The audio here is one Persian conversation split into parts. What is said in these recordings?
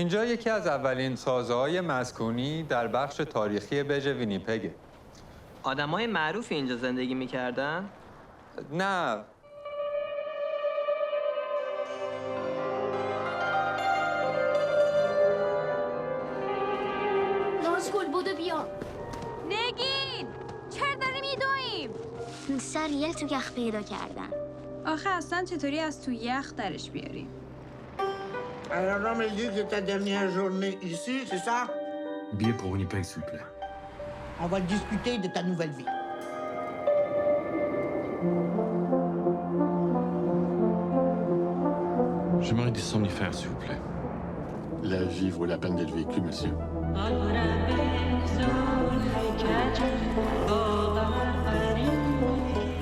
اینجا یکی از اولین سازه‌های مسکونی در بخش تاریخی برج وینیپگه. آدمای معروفی اینجا زندگی میکردن؟ نه. نازگل بودو بیا. نگین! چرا داریم میدویم؟ سریع تو یخ پیدا کردن. آخه اصلا چطوری از تو یخ درش بیاریم؟ Alors on me dit que ta dernière journée ici, c'est ça? Billet pour Winnipeg, s'il vous plaît. On va discuter de ta nouvelle vie. J'aimerais des somnifères, s'il vous plaît. La vie vaut la peine d'être vécue, monsieur.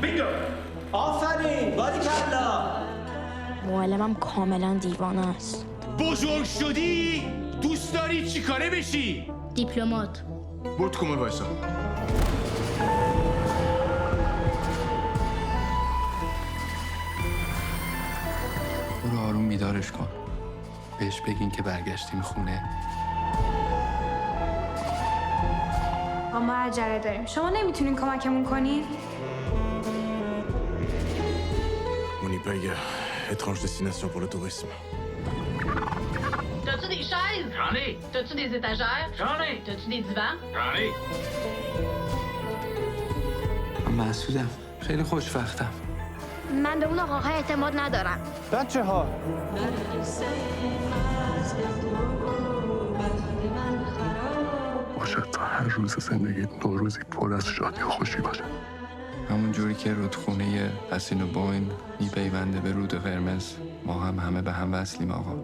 بینگو! آفرین! باریکلا! معلمم کاملا دیوانه است. بزرگ شدی؟ دوست داری چی کاره بشی؟ دیپلمات. برو تو کمد وایسا. برو آروم بیدارش کن. بهش بگین که برگشتیم خونه. ما عجله داریم. شما نمیتونین کمکمون کنین؟ Winnipeg, étrange destination pour le tourisme. T'as-tu des chaises? J'en ai! T'as-tu des étagères? J'en ai! T'as-tu des divans? J'en ai! من مسعودم. خیلی خوشبختم. من به اون آقاها اعتماد ندارم. بچه ها باشد تا هر روز زندگی نوروزی پر از شادی و خوشی باشه. همون جوری که رودخونه اسینوبوین میپیونده به رود قرمز، ما هم همه به هم وصلیم آقا.